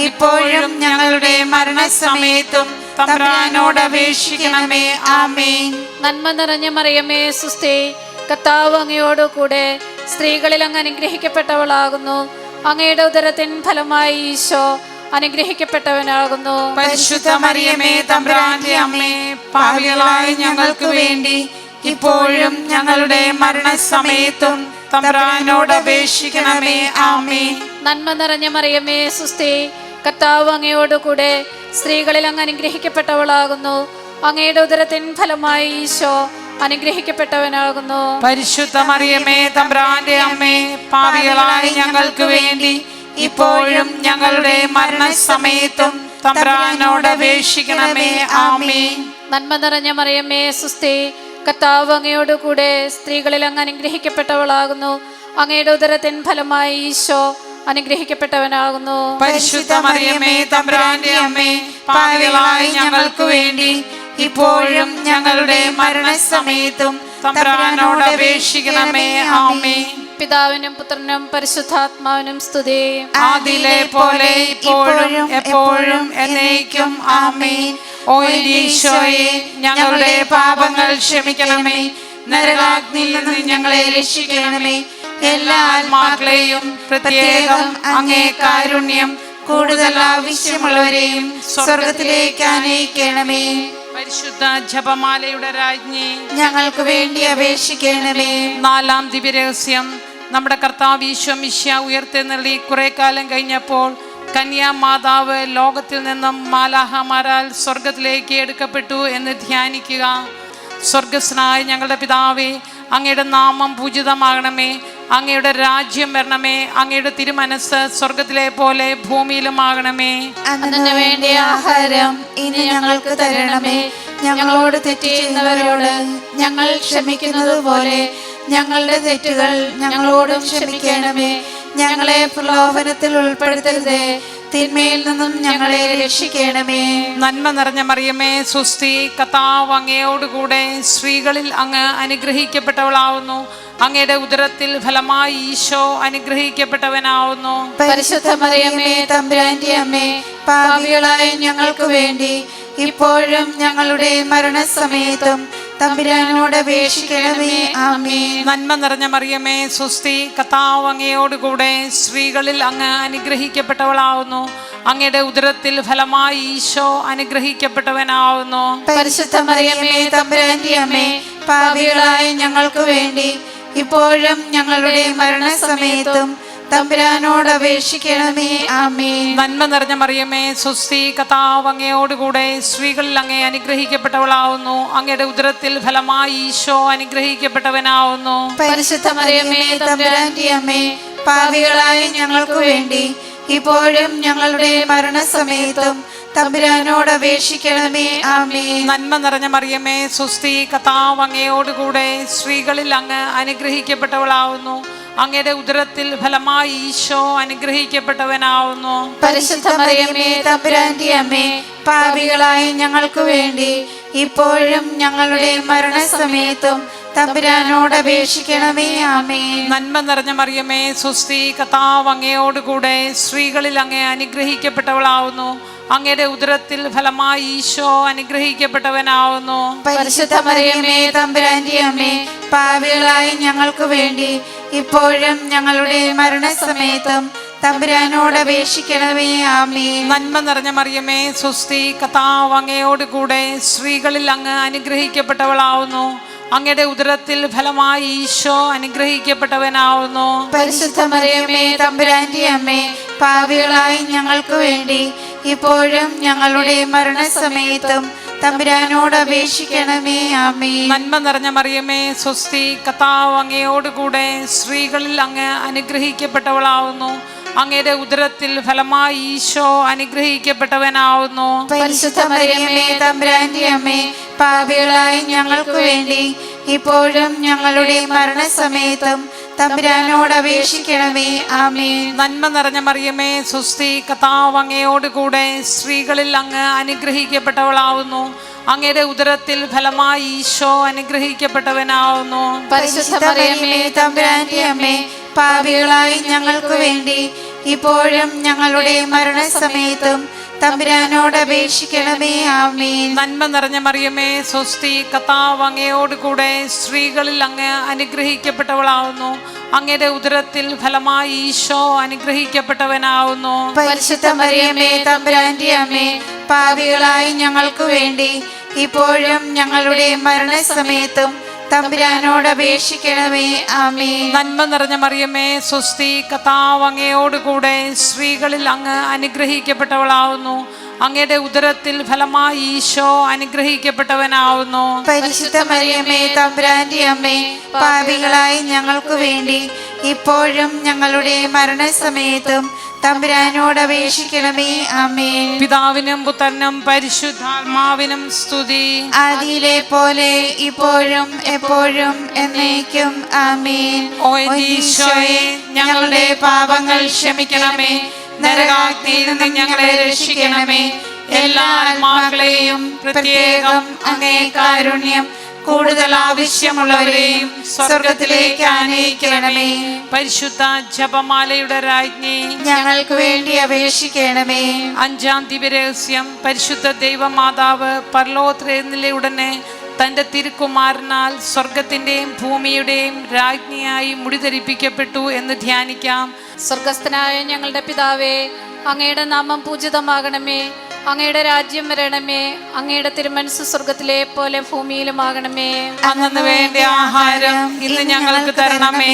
ഇപ്പോഴും ഞങ്ങളുടെ മരണസമയത്തും തമ്പുരാനോട് അപേക്ഷിക്കണമേ. ആമേൻ. നന്മ നിറഞ്ഞ മറിയമേ സുസ്തി, കർത്താവ് അങ്ങയോടുകൂടെ സ്ത്രീകളിൽ അങ്ങ് അനുഗ്രഹിക്കപ്പെട്ടവളാകുന്നു. അങ്ങയുടെ ഉദരത്തിൻ ഫലമായ ഈശോ അനുഗ്രഹിക്കപ്പെട്ടവനാകുന്നു. പരിശുദ്ധ മറിയമേ തമ്പുരാന്റെ അമ്മേ, പാപികളായ ഞങ്ങൾക്ക് വേണ്ടി ഇപ്പോഴും ഞങ്ങളുടെ മരണസമയത്തും തമ്പുരാനോട് അപേക്ഷിക്കണമേ. ആമേൻ. നന്മ നിറഞ്ഞ മറിയമേ സുസ്തി, കർത്താവ് അങ്ങയോടുകൂടെ സ്ത്രീകളിൽ അങ്ങ് അനുഗ്രഹിക്കപ്പെട്ടവളാകുന്നു. അങ്ങയുടെ ഉദരത്തിൻ ഫലമായി ഈശോ അനുഗ്രഹിക്കപ്പെട്ടവനാകുന്നു. പരിശുദ്ധ മറിയമേ തമ്പുരാന്റെ അമ്മേ, പാപികളായ ഞങ്ങൾക്ക് വേണ്ടി ഇപ്പോഴും ഞങ്ങളുടെ മരണസമയത്തും തമ്പുരാനോട് അപേക്ഷിക്കണമേ. ആമേൻ. നന്മ നിറഞ്ഞ മറിയമേ സുസ്തി, കർത്താവ് അങ്ങയോടുകൂടെ സ്ത്രീകളിൽ അങ്ങ് അനുഗ്രഹിക്കപ്പെട്ടവളാകുന്നു. അങ്ങയുടെ ഉദരത്തിൻ ഫലമായി ഈശോ അനുഗ്രഹിക്കപ്പെട്ടവനാകുന്നു. പരിശുദ്ധ മറിയമേ തമ്പുരാന്റെ അമ്മേ, പാപികളായ ഞങ്ങൾക്ക് വേണ്ടി ഇപ്പോഴും ഞങ്ങളുടെ മരണസമയത്തും തമ്പുരാനോട് അപേക്ഷിക്കണമേ. ആമേൻ. പിതാവിനും പുത്രനും പരിശുദ്ധാത്മാവിനും സ്തുതി. ആദിയിലെ പോലെ ഇപ്പോഴും എപ്പോഴും എന്നേക്കും. ആമേൻ. ഓ ഈശോയെ, ഞങ്ങളുടെ പാപങ്ങൾ ക്ഷമിക്കണമേ. നരകാഗ്നിയിൽ നിന്ന് ഞങ്ങളെ രക്ഷിക്കണമേ. എല്ലാ ആത്മാക്കളെയും പ്രത്യേകം അങ്ങേ കാരുണ്യം കൂടുതൽ ആവശ്യമുള്ളവരെയും സ്വർഗത്തിലേക്ക് ആനയിക്കണമേ. പരിശുദ്ധ ജപമാലയുടെ രാജ്ഞി, ഞങ്ങൾക്ക് വേണ്ടി അപേക്ഷിക്കണമേ. 4-ാം ദിവ്യരഹസ്യം. നമ്മുടെ കർത്താവ് ഈശോ മിശിഹാ ഉയർത്തെഴുന്നള്ളി കുറെ കാലം കഴിഞ്ഞപ്പോൾ കന്യാമാതാവ് ലോകത്തിൽ നിന്നും മാലാഹമാരാൽ സ്വർഗത്തിലേക്ക് എടുക്കപ്പെട്ടു എന്ന് ധ്യാനിക്കുക. സ്വർഗസ്നായ ഞങ്ങളുടെ പിതാവേ, അങ്ങയുടെ നാമം പൂജിതമാകണമേ. അങ്ങയുടെ രാജ്യം വരണമേ. അങ്ങയുടെ തിരുമനസ് സ്വർഗത്തിലെ പോലെ ഭൂമിയിലുമാകണമേ. അന്നു വേണ്ടിയ ആഹാരം ഇനി ഞങ്ങൾക്ക് തരണമേ. ഞങ്ങളോട് തെറ്റ് ചെയ്യുന്നവരോട് ഞങ്ങൾ ക്ഷമിക്കുന്നത് പോലെ ഞങ്ങളുടെ തെറ്റുകൾ ഞങ്ങളോടും ക്ഷമിക്കണമേ. ഞങ്ങളെ പ്രലോഭനത്തിൽ ഉൾപ്പെടുത്തരുതേ, തിന്മയിൽ നിന്നും ഞങ്ങളെ രക്ഷിക്കണമേ. നന്മ നിറഞ്ഞ മറിയമേ സുസ്തി, കർത്താവ് അങ്ങയോടുകൂടെ സ്ത്രീകളിൽ അങ്ങ് അനുഗ്രഹിക്കപ്പെട്ടവളാവുന്നു. അങ്ങയുടെ ഉദരത്തിൽ ഫലമായി ഈശോ അനുഗ്രഹിക്കപ്പെട്ടവനാവുന്നു. പരിശുദ്ധ മറിയമേ തമ്പുരാന്റെ അമ്മേ, പാപികളായ ഞങ്ങൾക്ക് വേണ്ടി ഇപ്പോഴും ഞങ്ങളുടെ മരണസമയത്തും തമ്പുരാനോട് അപേക്ഷിക്കണമേ. ആമേൻ. നന്മ നിറഞ്ഞ മറിയമേ സുസ്തി, കർത്താവ് അങ്ങയോടുകൂടെ സ്ത്രീകളിൽ അങ്ങ് അനുഗ്രഹിക്കപ്പെട്ടവളാവുന്നു. അങ്ങയുടെ ഉദരത്തിൽ ഫലമായി ഈശോ അനുഗ്രഹിക്കപ്പെട്ടവനാവുന്നു. പരിശുദ്ധ മറിയമേ തമ്പുരാന്റെ അമ്മേ, പാപികളായ ഞങ്ങൾക്ക് വേണ്ടി ഇപ്പോഴും ഞങ്ങളുടെ മരണസമയത്തും തമ്പുരാനോട് അപേക്ഷിക്കണമേ. ആമേൻ. നന്മ നിറഞ്ഞ മറിയമേ സുസ്തി, കർത്താവ് അങ്ങയോടുകൂടെ സ്ത്രീകളിൽ അങ്ങേ അനുഗ്രഹിക്കപ്പെട്ടവളാവുന്നു. അങ്ങയുടെ ഉദരത്തിൽ ഫലമായി ഈശോ അനുഗ്രഹിക്കപ്പെട്ടവനാവുന്നു. പരിശുദ്ധ മറിയമേ തമ്പുരാന്റെ അമ്മേ, പാപികളായ ഞങ്ങൾക്ക് വേണ്ടി ഇപ്പോഴും ഞങ്ങളുടെ മരണസമയത്തും തമ്പുരാനോട് അപേക്ഷിക്കണമേ. ആമേൻ. നന്മ നിറഞ്ഞ മറിയമേ സുസ്തി, കർത്താവ് അങ്ങയോടുകൂടെ സ്ത്രീകളിൽ അങ്ങ് അനുഗ്രഹിക്കപ്പെട്ടവളാവുന്നു. അങ്ങയുടെ ഉദരത്തിൽ ഫലമായി ഈശോ അനുഗ്രഹിക്കപ്പെട്ടവനാവുന്നു. പരിശുദ്ധ മറിയമേ തമ്പുരാന്റെ അമ്മേ, പാപികളായ ഞങ്ങൾക്ക് വേണ്ടി ഇപ്പോഴും ഞങ്ങളുടെ മരണസമയത്തും തമ്പുരാനോട് അപേക്ഷിക്കണമേ. ആമേൻ. നന്മ നിറഞ്ഞ മറിയമേ സ്വസ്തി, കർത്താവ് അങ്ങയോടുകൂടെ സ്ത്രീകളിൽ അങ്ങ് അനുഗ്രഹിക്കപ്പെട്ടവളാവുന്നു. അങ്ങയുടെ ഉദരത്തിൽ ഫലമായി ഈശോ അനുഗ്രഹിക്കപ്പെട്ടവനാവുന്നു. പരിശുദ്ധ മറിയമേ തമ്പുരാന്റെ അമ്മേ, പാപികളായ ഞങ്ങൾക്ക് വേണ്ടി ഇപ്പോഴും ഞങ്ങളുടെ മരണസമയത്തും തമ്പുരാനോട് അപേക്ഷിക്കണമേ. ആമേൻ. നന്മ നിറഞ്ഞ മറിയമേ സ്വസ്തി, കർത്താവ് അങ്ങയോടുകൂടെ സ്ത്രീകളിൽ അങ്ങ് അനുഗ്രഹിക്കപ്പെട്ടവളാവുന്നു. അങ്ങയുടെ ഉദരത്തിൽ ഫലമായി ഈശോ അനുഗ്രഹിക്കപ്പെട്ടവനാവുന്നു. പരിശുദ്ധ മറിയമേ തമ്പുരാന്റെ അമ്മേ, പാപികളായ ഞങ്ങൾക്ക് വേണ്ടി ഇപ്പോഴും ഞങ്ങളുടെ മരണസമയത്തും തമ്പുരാനോട് അപേക്ഷിക്കണമേ. ആമേൻ. നന്മ നിറഞ്ഞ മറിയമേ സ്വസ്തി, കർത്താവ് അങ്ങയോടുകൂടെ സ്ത്രീകളിൽ അങ്ങ് അനുഗ്രഹിക്കപ്പെട്ടവളാവുന്നു. അങ്ങയുടെ ഉദരത്തിൽ ഫലമായി ഈശോ അനുഗ്രഹിക്കപ്പെട്ടവനാവുന്നു. പരിശുദ്ധ മറിയമേ തമ്പുരാന്റെ അമ്മേ, പാപികളായ ഞങ്ങൾക്ക് വേണ്ടി ഇപ്പോഴും ഞങ്ങളുടെ മരണസമയത്തും തമ്പുരാനോട് അപേക്ഷിക്കണമേ. ആമേൻ. നന്മ നിറഞ്ഞ മറിയമേ സ്വസ്തി, കർത്താവ് അങ്ങയോടുകൂടെ സ്ത്രീകളിൽ അങ്ങ് അനുഗ്രഹിക്കപ്പെട്ടവളാവുന്നു. അങ്ങയുടെ ഉദരത്തിൽ ഫലമായി ഈശോ അനുഗ്രഹിക്കപ്പെട്ടവനാവുന്നു. പരിശുദ്ധ മറിയമേ തമ്പുരാന്റെ അമ്മേ, പാപികളായ ഞങ്ങൾക്ക് വേണ്ടി ഇപ്പോഴും ഞങ്ങളുടെ മരണസമയത്തും തമ്പുരാനോട് അപേക്ഷിക്കണമേ. ആമേൻ. നന്മ നിറഞ്ഞ മറിയമേ സ്വസ്തി, കർത്താവ് അങ്ങയോടുകൂടെ സ്ത്രീകളിൽ അങ്ങ് അനുഗ്രഹിക്കപ്പെട്ടവളാവുന്നു. അങ്ങയുടെ ഉദരത്തിൽ ഫലമായി ഈശോ അനുഗ്രഹിക്കപ്പെട്ടവനാവുന്നു. പരിശുദ്ധ മറിയമേ തമ്പുരാന്റെ അമ്മേ, പാപികളായ ഞങ്ങൾക്ക് വേണ്ടി ഇപ്പോഴും ഞങ്ങളുടെ മരണസമയത്തും തമ്പുരാനോട് അപേക്ഷിക്കണമേ. ആമേൻ. നന്മ നിറഞ്ഞ മറിയമേ സ്വസ്തി, കർത്താവ് അങ്ങയോടുകൂടെ സ്ത്രീകളിൽ അങ്ങ് അനുഗ്രഹിക്കപ്പെട്ടവളാവുന്നു. അങ്ങയുടെ ഉദരത്തിൽ ഫലമായി ഈശോ അനുഗ്രഹിക്കപ്പെട്ടവനാവുന്നു. പരിശുദ്ധ മറിയമേ തമ്പുരാന്റെ അമ്മേ, പാപികളായ ഞങ്ങൾക്ക് വേണ്ടി ഇപ്പോഴും ഞങ്ങളുടെ മരണസമയത്തും തമ്പുരാനോട് അപേക്ഷിക്കണമേ. ആമേൻ. പിതാവിനും പുത്രനും പരിശുദ്ധാത്മാവിനും സ്തുതി. ആദിയിലെ പോലെ ഇപ്പോഴും എപ്പോഴും എന്നേക്കും. ആമേൻ. ഓ എന്റെ ഈശോയെ, ഞങ്ങളുടെ പാപങ്ങൾ ക്ഷമിക്കണമേ. നരകാഗ്നിയിൽ നിന്ന് ഞങ്ങളെ രക്ഷിക്കണമേ. എല്ലാ ആത്മാക്കളെയും പ്രത്യേകം അങ്ങേ കാരുണ്യം കൂടുതൽ ആവശ്യമുള്ളവരെയും സ്വർഗത്തിലേക്ക് ആനയിക്കണമേ. പരിശുദ്ധ ജപമാലയുടെ രാജ്ഞി, ഞങ്ങൾക്ക് വേണ്ടി അപേക്ഷിക്കണമേ. അഞ്ചാം ദിവ്യരഹസ്യം, പരിശുദ്ധ ദൈവമാതാവ് പരലോകത്തിലെഴുന്നള്ളിയ ഉടനെ തൻ്റെ തിരുക്കുമാരനാൽ സ്വർഗത്തിൻ്റെയും ഭൂമിയുടെയും രാജ്ഞിയായി മുടിധരിപ്പിക്കപ്പെട്ടു എന്ന് ധ്യാനിക്കാം. സ്വർഗസ്ഥനായ ഞങ്ങളുടെ പിതാവേ, അങ്ങയുടെ നാമം പൂജിതമാകണമേ. അങ്ങയുടെ രാജ്യം വരണമേ. അങ്ങയുടെ തിരുമനസ്സ് സ്വർഗത്തിലെ പോലെ ഭൂമിയിലുമാകണമേ. അന്നു വേണ്ട ആഹാരം ഇന്ന് ഞങ്ങൾക്ക് തരണമേ.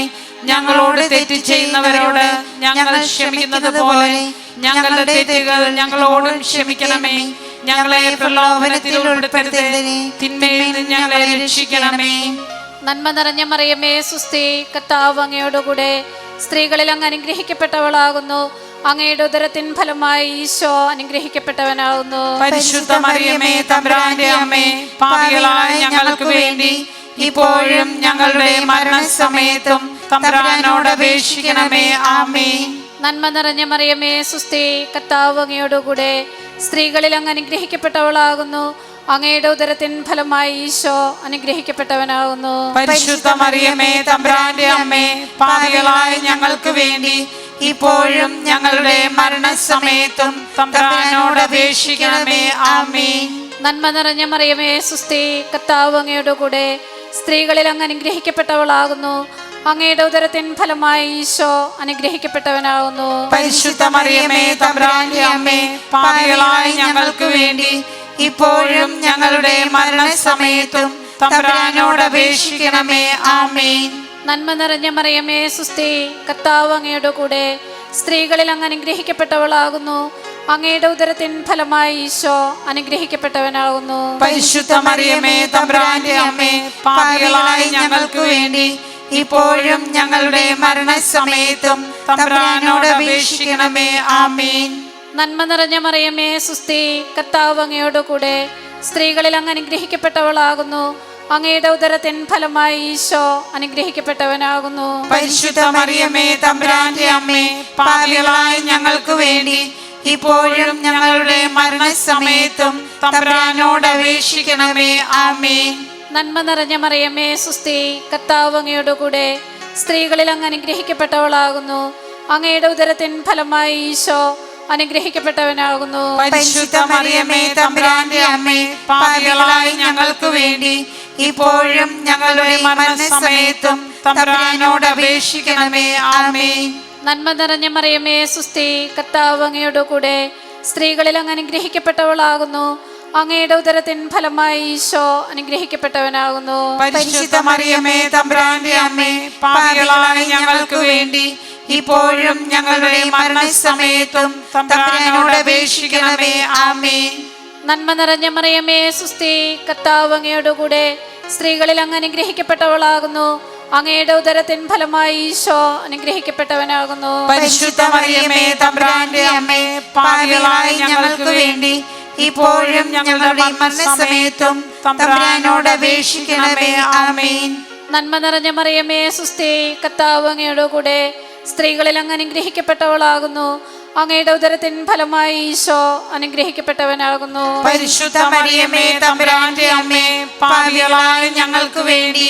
ഞങ്ങളോട് തെറ്റ് ചെയ്യുന്നവരോട് ഞങ്ങൾ ക്ഷമിക്കുന്നത് പോലെ ഞങ്ങളുടെ തെറ്റുകൾ ഞങ്ങളോടും ക്ഷമിക്കണമേ. ഞങ്ങളെ പ്രലോഭനത്തിൽ ഉൾപ്പെടുത്തരുതേ, തിന്മയിൽ നിന്ന് ഞങ്ങളെ രക്ഷിക്കണമേ. നന്മ നിറഞ്ഞ മറിയമേ സുസ്തി, കർത്താവ് അങ്ങയോടുകൂടെ സ്ത്രീകളിൽ അങ്ങ് അനുഗ്രഹിക്കപ്പെട്ടവളാകുന്നു. അങ്ങയുടെ ഉദരത്തിൻ ഫലമായി ഈശോ അനുഗ്രഹിക്കപ്പെട്ടവനാകുന്നു. പരിശുദ്ധ മറിയമേ തമ്പുരാന്റെ അമ്മേ, പാപികളായ ഞങ്ങൾക്ക് വേണ്ടി ഇപ്പോഴും ഞങ്ങളുടെ മരണസമയത്തും തമ്പുരാനോട് അപേക്ഷിക്കണമേ. ആമേൻ. നന്മ നിറഞ്ഞ മറിയമേ സുസ്തി, കർത്താവ് അങ്ങയോടുകൂടെ സ്ത്രീകളിൽ അങ്ങ് അനുഗ്രഹിക്കപ്പെട്ടവളാകുന്നു. അങ്ങയുടെ ഉദരത്തിൻ ഫലമായി ഈശോ അനുഗ്രഹിക്കപ്പെട്ടവനാകുന്നു. പരിശുദ്ധ മറിയമേ തമ്പുരാന്റെ അമ്മേ, പാപികളായ ഞങ്ങൾക്ക് വേണ്ടി ഇപ്പോഴും ഞങ്ങളുടെ മരണസമയത്തും തമ്പുരാനോട് അപേക്ഷിക്കണമേ. ആമേൻ. നന്മ നിറഞ്ഞ മറിയമേ സുസ്തി, കർത്താവ് അങ്ങയോടുകൂടെ സ്ത്രീകളിൽ അങ്ങ് അനുഗ്രഹിക്കപ്പെട്ടവളാകുന്നു. അങ്ങയുടെ ഉദരത്തിൻ ഫലമായി ഈശോ അനുഗ്രഹിക്കപ്പെട്ടവനാകുന്നു. പരിശുദ്ധ മറിയമേ തമ്പുരാന്റെ അമ്മേ, പാപികളായ ഞങ്ങൾക്ക് വേണ്ടി ഇപ്പോഴും ഞങ്ങളുടെ മരണസമയത്തും തമ്പുരാനോട് അപേക്ഷിക്കണമേ. ആമേൻ. നന്മ നിറഞ്ഞ മറിയമേ സുസ്തി, കർത്താവ് അങ്ങയോടുകൂടെ സ്ത്രീകളിൽ അങ്ങ് അനുഗ്രഹിക്കപ്പെട്ടവളാകുന്നു. അങ്ങയുടെ ഉദരത്തിൻ ഫലമായി ഈശോ അനുഗ്രഹിക്കപ്പെട്ടവനാകുന്നു. പരിശുദ്ധ മറിയമേ തമ്പുരാന്റെ അമ്മേ, പാപികളായ ഞങ്ങൾക്ക് വേണ്ടി ഇപ്പോഴും ഞങ്ങളുടെ മരണസമയത്തും തമ്പുരാനോട് അപേക്ഷിക്കണമേ. ആമേൻ. നന്മ നിറഞ്ഞ മറിയമേ സുസ്തി, കർത്താവ് അങ്ങയോടുകൂടെ സ്ത്രീകളിൽ അങ്ങ് അനുഗ്രഹിക്കപ്പെട്ടവളാകുന്നു. അങ്ങയുടെ ഉദരത്തിൻ ഫലമായി ഈശോ അനുഗ്രഹിക്കപ്പെട്ടവനാകുന്നു. പരിശുദ്ധ മറിയമേ തമ്പുരാന്റെ അമ്മേ, പാപികളായ ഞങ്ങൾക്ക് വേണ്ടി ഇപ്പോഴും ഞങ്ങളുടെ മരണസമയത്തും തമ്പുരാനോട് അപേക്ഷിക്കണമേ. ആമേൻ. നന്മ നിറഞ്ഞ മറിയമേ സുസ്തി, കർത്താവ് അങ്ങയോട് കൂടെ സ്ത്രീകളിൽ അങ്ങ് അനുഗ്രഹിക്കപ്പെട്ടവളാകുന്നു. അങ്ങയുടെ ഉദരത്തിൻ ഫലമായി ഈശോ അനുഗ്രഹിക്കപ്പെട്ടവനാകുന്നു. പരിശുദ്ധ മറിയമേ തമ്പുരാന്റെ അമ്മേ, പാപികളായ ഞങ്ങൾക്ക് വേണ്ടി ഇപ്പോഴും ഞങ്ങളുടെ മരണസമയത്തും തമ്പുരാനോട് അപേക്ഷിക്കണമേ. ആമേൻ. നന്മ നിറഞ്ഞ മറിയമേ സുസ്തി, കർത്താവ് അങ്ങയോട് കൂടെ സ്ത്രീകളിൽ അങ്ങ് അനുഗ്രഹിക്കപ്പെട്ടവളാകുന്നു. അങ്ങയുടെ ഉദരത്തിൻ ഫലമായി ഈശോ അനുഗ്രഹിക്കപ്പെട്ടവനാകുന്നു. പരിശുദ്ധ മറിയമേ തമ്പുരാന്റെ അമ്മേ, പാപികളായ ഞങ്ങൾക്ക് വേണ്ടി ഇപ്പോഴും ഞങ്ങളുടെ മരണസമയത്തും തമ്പുരാനോട് അപേക്ഷിക്കണമേ. ആമേൻ. നന്മ നിറഞ്ഞ മറിയമേ സുസ്തി, കർത്താവ് അങ്ങയോട് കൂടെ സ്ത്രീകളിൽ അങ്ങ് അനുഗ്രഹിക്കപ്പെട്ടവളാകുന്നു. അങ്ങയുടെ ഉദരത്തിൻ ഫലമായി ഈശോ അനുഗ്രഹിക്കപ്പെട്ടവനാകുന്നു. പരിശുദ്ധ മറിയമേ തമ്പുരാന്റെ അമ്മേ, പാപികളായ ഞങ്ങൾക്ക് വേണ്ടി ഇപ്പോഴും ഞങ്ങളുടെ മരണസമയത്തും തമ്പുരാനോട് അപേക്ഷിക്കണമേ. ആമേൻ. നന്മ നിറഞ്ഞ മറിയമേ സുസ്തി, കർത്താവ് അങ്ങയോട് കൂടെ സ്ത്രീകളിൽ അങ്ങ് അനുഗ്രഹിക്കപ്പെട്ടവളാകുന്നു. അങ്ങയുടെ ഉദരത്തിൻ ഫലമായി ഈശോ അനുഗ്രഹിക്കപ്പെട്ടവനാകുന്നു. പരിശുദ്ധ മറിയമേ തമ്പുരാന്റെ അമ്മേ, പാപികളായ ഞങ്ങൾക്ക് വേണ്ടി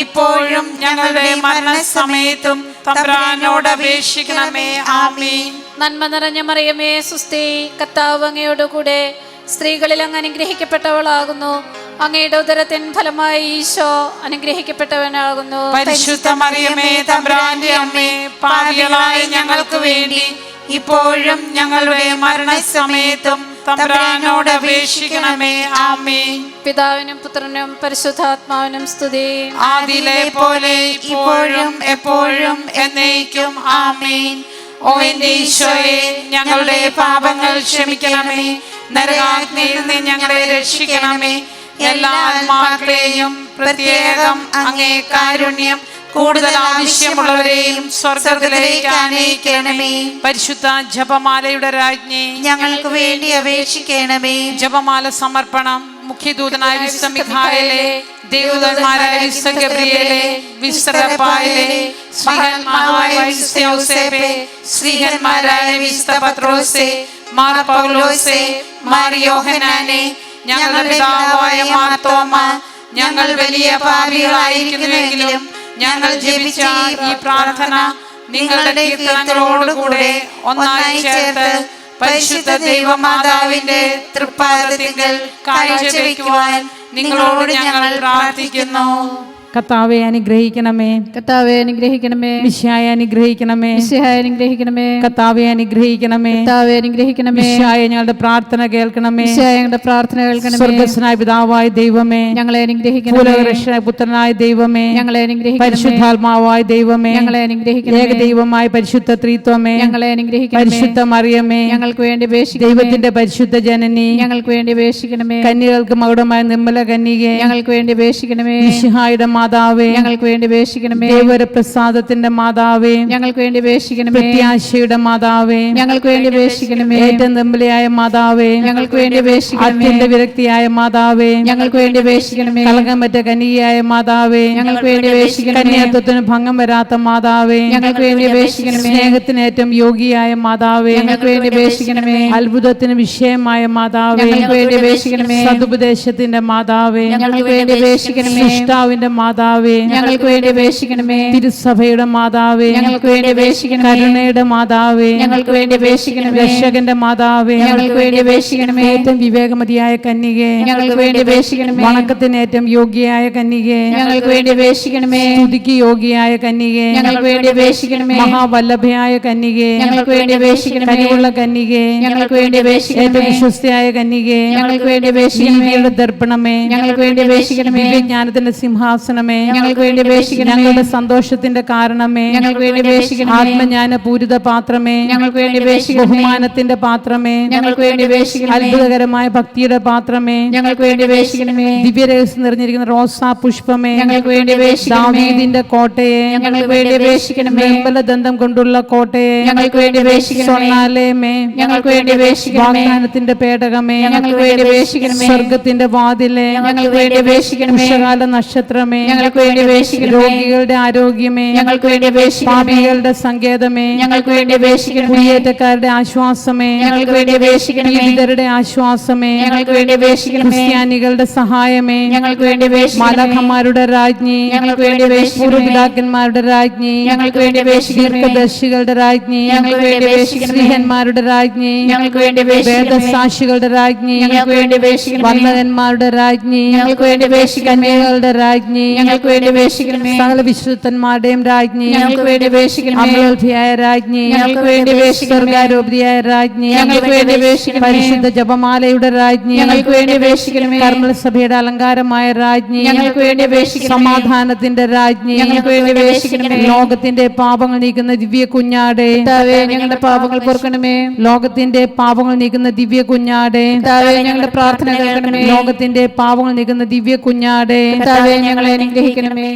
ഇപ്പോഴും ഞങ്ങളുടെ മരണസമയത്തും തമ്പുരാനോട് അപേക്ഷിക്കണമേ. ആമേൻ. നന്മ നിറഞ്ഞ മറിയമേ സുസ്തി, കർത്താവ് അങ്ങയോട് കൂടെ സ്ത്രീകളിൽ അങ്ങ് അനുഗ്രഹിക്കപ്പെട്ടവളാകുന്നു. അങ്ങയുടെ ഉദരത്തിൻ ഫലമായി ഈശോ അനുഗ്രഹിക്കപ്പെട്ടവനാകുന്നു. പരിശുദ്ധ മറിയമേ തമ്പുരാന്റെ അമ്മേ, പാപികളായ ഞങ്ങൾക്ക് വേണ്ടി ഇപ്പോഴും ഞങ്ങളുടെ മരണസമയത്തും തമ്പുരാനോട് അപേക്ഷിക്കണമേ. ആമേൻ. പിതാവിനും പുത്രനും പരിശുദ്ധാത്മാവിനും സ്തുതി. ആദിയിലെ പോലെ ഇപ്പോഴും എപ്പോഴും എന്നേക്കും. ആമേൻ. ഓ എന്റെ ഈശോയെ, ഞങ്ങളുടെ പാപങ്ങൾ ക്ഷമിക്കണമേ. നരകാഗ്നിയിൽ നിന്ന് ഞങ്ങളെ രക്ഷിക്കണമേ. എല്ലാ ആത്മാക്കളെയും പ്രത്യേകം അങ്ങേ കാരുണ്യം കൂടുതൽ ആവശ്യമുള്ളവരെയും സ്വർഗ്ഗത്തിലേക്ക് ആനയിക്കണമേ. പരിശുദ്ധ ജപമാലയുടെ രാജ്ഞി, ഞങ്ങൾക്ക് വേണ്ടി അപേക്ഷിക്കണമേ. ജപമാല സമർപ്പണം. മുഖ്യദൂതനായ വിശുദ്ധ മിഖായേലേ, ദേവദൂതന്മാരായ വിശുദ്ധ ഗബ്രിയേലേ, വിശുദ്ധ റഫായേലേ, ശ്രീഹന്മാരായ വിശുദ്ധ യൗസേപ്പേ, ശ്രീഹന്മാരായ വിശുദ്ധ പത്രോസേ, മാർ പൗലോസേ, മാർ യോഹന്നാനേ, ഞങ്ങളുടെ പിതാവായ മാർ തോമ, ഞങ്ങൾ വലിയ പാപികളായിരിക്കുന്നുവെങ്കിലും ഞങ്ങൾ ജപിച്ച ഈ പ്രാർത്ഥന നിങ്ങളുടെ കീർത്തനങ്ങളോടുകൂടെ ഒന്നായി ചേർത്ത് പരിശുദ്ധ ദൈവമാതാവിന്റെ തൃപ്പാദത്തിങ്കൽ കാഴ്ചവെക്കുവാൻ നിങ്ങളോട് ഞങ്ങൾ പ്രാർത്ഥിക്കുന്നു. കർത്താവെ അനുഗ്രഹിക്കണമേ. കർത്താവെ അനുഗ്രഹിക്കണമേ. മിശിഹായെ അനുഗ്രഹിക്കണമേ. മിശിഹായെ അനുഗ്രഹിക്കണമേ. കർത്താവെ അനുഗ്രഹിക്കണമേ. കർത്താവെ അനുഗ്രഹിക്കണമേ. മിശിഹായെ ഞങ്ങളുടെ പ്രാർത്ഥന കേൾക്കണമേ. മിശിഹായെ ഞങ്ങളുടെ പ്രാർത്ഥന കേൾക്കണമേ. സ്വർഗ്ഗസ്ഥനായ പിതാവായ ദൈവമേ, ഞങ്ങളെ അനുഗ്രഹിക്കണമേ. ഭൂലോകരക്ഷകനായ പുത്രനായ ദൈവമേ, ഞങ്ങളെ അനുഗ്രഹിക്കണമേ. പരിശുദ്ധാത്മാവായ ദൈവമേ, ഞങ്ങളെ അനുഗ്രഹിക്കണമേ. ഏകദൈവമായ പരിശുദ്ധ ത്രിത്വമേ, ഞങ്ങളെ അനുഗ്രഹിക്കണമേ. പരിശുദ്ധ മറിയമേ, ഞങ്ങൾക്ക് വേണ്ടി അപേക്ഷിക്കണമേ. ദൈവത്തിന്റെ പരിശുദ്ധ ജനനി, ഞങ്ങൾക്ക് വേണ്ടി അപേക്ഷിക്കണമേ. കന്യകൾക്ക് മകുടമായ നിർമ്മല കന്യകേ, ഞങ്ങൾക്ക് വേണ്ടി അപേക്ഷിക്കണമേ. മിശിഹായുടെ മാതാവേ, ഞങ്ങൾക്ക് വേണ്ടി അപേക്ഷിക്കണമേ. ദൈവപ്രസാദത്തിന്റെ മാതാവേ, ഞങ്ങൾക്ക് വേണ്ടി അപേക്ഷിക്കണമേ. പ്രത്യാശയുടെ മാതാവേ, ഞങ്ങൾക്ക് വേണ്ടി അപേക്ഷിക്കണമേ. ഏറ്റവും നിർമ്മലയായ മാതാവേ, ഞങ്ങൾക്ക് വേണ്ടി അപേക്ഷിക്കണമേ. അത്യന്ത വിരക്തിയായ മാതാവേ, ഞങ്ങൾക്ക് വേണ്ടി അപേക്ഷിക്കണമേ. കളങ്കമറ്റ കന്യകയായ മാതാവേ, ഞങ്ങൾക്ക് വേണ്ടി അപേക്ഷിക്കണമേ. കന്യാത്വത്തിന് ഭംഗം വരാത്ത മാതാവേ, ഞങ്ങൾക്ക് വേണ്ടി അപേക്ഷിക്കണമേ. സ്നേഹത്തിന് ഏറ്റവും യോഗ്യയായ മാതാവേ, ഞങ്ങൾക്ക് വേണ്ടി അപേക്ഷിക്കണമേ. അത്ഭുതത്തിന് വിഷയമായ മാതാവേ, ഞങ്ങൾക്ക് വേണ്ടി അപേക്ഷിക്കണമേ. സതുപദേശത്തിന്റെ മാതാവേ, ഞങ്ങൾക്ക് വേണ്ടി അപേക്ഷിക്കണമേ. സൃഷ്ടാവിന്റെ മാതാവേ, ഞങ്ങൾക്ക് വേണ്ടി അപേക്ഷിക്കണമേ. തിരുസഭയുടെ മാതാവേ, ഞങ്ങൾക്ക് വേണ്ടി അപേക്ഷിക്കണമേ. കരുണയുടെ മാതാവേ, ഞങ്ങൾക്ക് വേണ്ടി അപേക്ഷിക്കണമേ. രക്ഷകന്റെ മാതാവേ, ഞങ്ങൾക്ക് വേണ്ടി അപേക്ഷിക്കണമേ. ഏറ്റവും വിവേകമതിയായ കന്യകേ, ഞങ്ങൾക്ക് വേണ്ടി അപേക്ഷിക്കണമേ. വണക്കത്തിന് ഏറ്റവും യോഗ്യയായ കന്യകേ, ഞങ്ങൾക്ക് വേണ്ടി അപേക്ഷിക്കണമേ. സ്തുതിക്ക് യോഗ്യയായ കന്യകേ, ഞങ്ങൾക്ക് വേണ്ടി അപേക്ഷിക്കണമേ. മഹാവല്ലഭയായ കന്യകേ, ഞങ്ങൾക്ക് വേണ്ടി അപേക്ഷിക്കണമേ. കനിവുള്ള കന്യകേ, ഞങ്ങൾക്ക് വേണ്ടി ഏറ്റവും അപേക്ഷിക്കണമേ. വിശ്വസ്തയായ കന്യകേ, ഞങ്ങൾക്ക് വേണ്ടി അപേക്ഷിക്കണമേ. നീതിയുടെ ദർപ്പണമേ, ഞങ്ങൾക്ക് വേണ്ടി അപേക്ഷിക്കണമേ. ദിവ്യജ്ഞാനത്തിന്റെ സിംഹാസന അപേക്ഷിക്കണമേ. ഞങ്ങൾക്ക് വേണ്ടി അപേക്ഷിക്കണമേ. ഞങ്ങളുടെ സന്തോഷത്തിന്റെ കാരണമേ, ഞങ്ങൾക്ക് വേണ്ടി അപേക്ഷിക്കണമേ. ആത്മജ്ഞാന പൂരിത പാത്രമേ, ഞങ്ങൾക്ക് വേണ്ടി അപേക്ഷിക്കണമേ. ബഹുമാനത്തിന്റെ പാത്രമേ, ഞങ്ങൾക്ക് വേണ്ടി അപേക്ഷിക്കണമേ. അത്ഭുതകരമായ ഭക്തിയുടെ പാത്രമേ, ഞങ്ങൾക്ക് വേണ്ടി അപേക്ഷിക്കണമേ. ദിവ്യരഹസ്യം നിറഞ്ഞിരിക്കുന്ന റോസാ പുഷ്പമേ, ഞങ്ങൾക്ക് വേണ്ടി അപേക്ഷിക്കണമേ. ദാവീദിന്റെ കോട്ടയെ, ഞങ്ങൾക്ക് വേണ്ടി അപേക്ഷിക്കണമേ. വെമ്പലദന്തം കൊണ്ടുള്ള കോട്ടയെ, ഞങ്ങൾക്ക് വേണ്ടി അപേക്ഷിക്കണമേ. സ്വർണ്ണാലയമേ, ഞങ്ങൾക്ക് വേണ്ടി അപേക്ഷിക്കണമേ. വാഗ്ദാനത്തിന്റെ പേടകമേ, ഞങ്ങൾക്ക് വേണ്ടി അപേക്ഷിക്കണമേ. സ്വർഗത്തിന്റെ വാതിലെ, ഞങ്ങൾക്ക് വേണ്ടി അപേക്ഷിക്കണമേ. ഉഷകാല നക്ഷത്രമേ, ഞങ്ങൾക്ക് വേണ്ടി അപേക്ഷിക്കണമേ. രോഗികളുടെ ആരോഗ്യമേ, ഞങ്ങൾക്ക് വേണ്ടി അപേക്ഷിക്കണമേ. പാപികളുടെ സങ്കേതമേ, ഞങ്ങൾക്ക് വേണ്ടി അപേക്ഷിക്കണമേ. കുടിയേറ്റക്കാരുടെ ആശ്വാസമേ, ഞങ്ങൾക്ക് വേണ്ടി അപേക്ഷിക്കണമേ. പീഡിതരുടെ ആശ്വാസമേ, ഞങ്ങൾക്ക് വേണ്ടി അപേക്ഷിക്കണമേ. ക്രിസ്ത്യാനികളുടെ സഹായമേ, ഞങ്ങൾക്ക് വേണ്ടി അപേക്ഷിക്കണമേ. മാലാഖമാരുടെ രാജ്ഞി, ഞങ്ങൾക്ക് വേണ്ടി അപേക്ഷിക്കണമേ. പൂർവ്വപിതാക്കന്മാരുടെ രാജ്ഞി, ഞങ്ങൾക്ക് വേണ്ടി അപേക്ഷിക്കണമേ. ദീർഘദർശികളുടെ രാജ്ഞി, ഞങ്ങൾക്ക് വേണ്ടി അപേക്ഷിക്കണമേ. സ്ത്രീഹന്മാരുടെ രാജ്ഞി, ഞങ്ങൾക്ക് വേണ്ടി അപേക്ഷിക്കണമേ. വേദസാക്ഷികളുടെ രാജ്ഞി, ഞങ്ങൾക്ക് വേണ്ടി അപേക്ഷിക്കണമേ. വന്ദകന്മാരുടെ രാജ്ഞി, ഞങ്ങൾക്ക് വേണ്ടി അപേക്ഷിക്കണമേ. കന്യകളുടെ രാജ്ഞി, ഞങ്ങൾക്ക് വേണ്ടി അപേക്ഷിക്കണമേ. സകല വിശുദ്ധന്മാരുടെയും രാജ്ഞി, ഞങ്ങൾക്ക് വേണ്ടി അപേക്ഷിക്കണമേ. അമലോത്ഭയായ രാജ്ഞി, ഞങ്ങൾക്ക് വേണ്ടി അപേക്ഷിക്കണമേ. സ്വർഗാരോപിതയായ രാജ്ഞി, ഞങ്ങൾക്ക് വേണ്ടി അപേക്ഷിക്കണമേ. പരിശുദ്ധ ജപമാലയുടെ രാജ്ഞി, ഞങ്ങൾക്ക് വേണ്ടി അപേക്ഷിക്കണമേ. കർമ്മൽ സഭയുടെ അലങ്കാരമായ രാജ്ഞി, ഞങ്ങൾക്ക് വേണ്ടി അപേക്ഷിക്കണമേ. സമാധാനത്തിന്റെ രാജ്ഞി, ഞങ്ങൾക്ക് വേണ്ടി അപേക്ഷിക്കണമേ. ലോകത്തിന്റെ പാപങ്ങൾ നീക്കുന്ന ദിവ്യ കുഞ്ഞാടെ, കർത്താവേ, ഞങ്ങളുടെ പാപങ്ങൾ പൊറുക്കണമേ. ലോകത്തിന്റെ പാപങ്ങൾ നീക്കുന്ന ദിവ്യ കുഞ്ഞാടെ, കർത്താവേ, ഞങ്ങളുടെ പ്രാർത്ഥന കേൾക്കണമേ. ലോകത്തിന്റെ പാപങ്ങൾ നീക്കുന്ന ദിവ്യ കുഞ്ഞാടെ, കർത്താവേ, ഞങ്ങളെ അനുഗ്രഹിക്കണമേ.